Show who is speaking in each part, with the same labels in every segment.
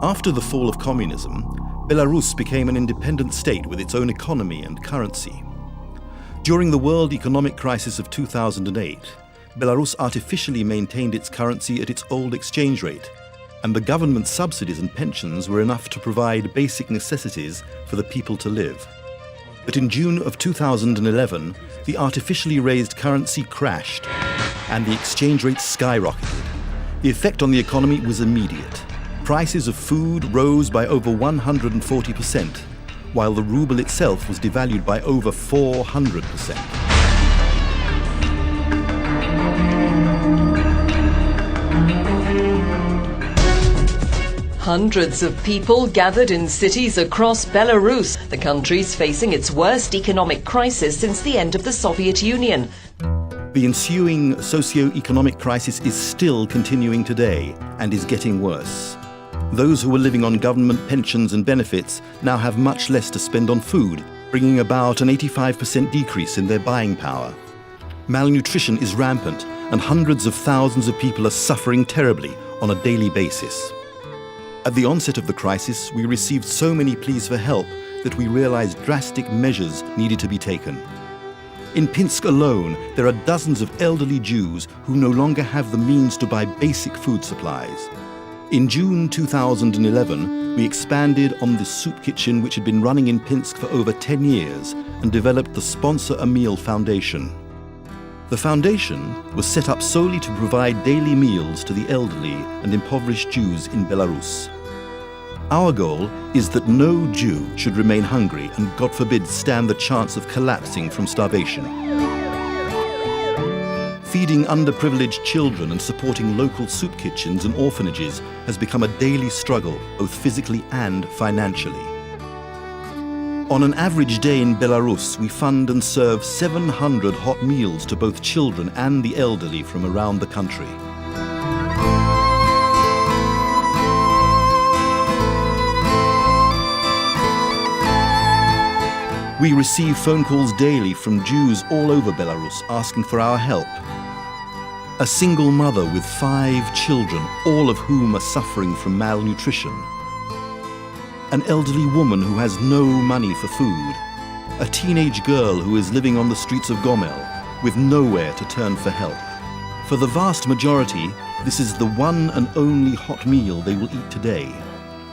Speaker 1: After the fall of communism, Belarus became an independent state with its own economy and currency. During the world economic crisis of 2008, Belarus artificially maintained its currency at its old exchange rate, and the government subsidies and pensions were enough to provide basic necessities for the people to live. But in June of 2011, the artificially raised currency crashed and the exchange rate skyrocketed. The effect on the economy was immediate. Prices of food rose by over 140%, while the ruble itself was devalued by over 400%.
Speaker 2: Hundreds of people gathered in cities across Belarus. The country's facing its worst economic crisis since the end of the Soviet Union.
Speaker 1: The ensuing socio-economic crisis is still continuing today and is getting worse. Those who were living on government pensions and benefits now have much less to spend on food, bringing about an 85% decrease in their buying power. Malnutrition is rampant, and hundreds of thousands of people are suffering terribly on a daily basis. At the onset of the crisis, we received so many pleas for help that we realized drastic measures needed to be taken. In Pinsk alone, there are dozens of elderly Jews who no longer have the means to buy basic food supplies. In June 2011, we expanded on the soup kitchen which had been running in Pinsk for over 10 years and developed the Sponsor a Meal Foundation. The foundation was set up solely to provide daily meals to the elderly and impoverished Jews in Belarus. Our goal is that no Jew should remain hungry and, God forbid, stand the chance of collapsing from starvation. Feeding underprivileged children and supporting local soup kitchens and orphanages has become a daily struggle, both physically and financially. On an average day in Belarus, we fund and serve 700 hot meals to both children and the elderly from around the country. We receive phone calls daily from Jews all over Belarus asking for our help. A single mother with 5 children, all of whom are suffering from malnutrition. An elderly woman who has no money for food. A teenage girl who is living on the streets of Gomel with nowhere to turn for help. For the vast majority, this is the one and only hot meal they will eat today.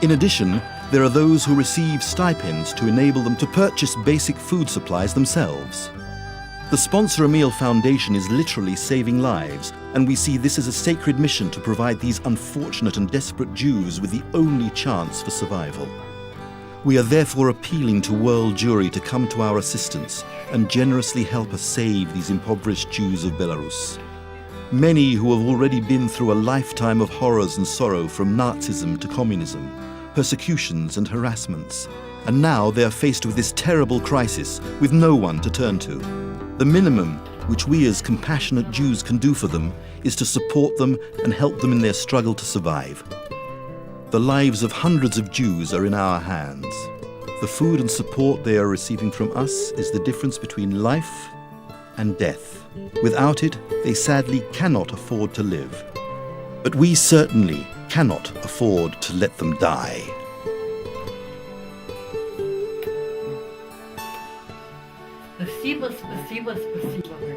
Speaker 1: In addition, there are those who receive stipends to enable them to purchase basic food supplies themselves. The Sponsor a Meal Foundation is literally saving lives, and we see this as a sacred mission to provide these unfortunate and desperate Jews with the only chance for survival. We are therefore appealing to world Jewry to come to our assistance and generously help us save these impoverished Jews of Belarus. Many who have already been through a lifetime of horrors and sorrow from Nazism to communism, persecutions and harassments, and now they are faced with this terrible crisis with no one to turn to. The minimum which we as compassionate Jews can do for them is to support them and help them in their struggle to survive. The lives of hundreds of Jews are in our hands. The food and support they are receiving from us is the difference between life and death. Without it, they sadly cannot afford to live. But we certainly cannot afford to let them die.
Speaker 3: Спасибо, спасибо, спасибо.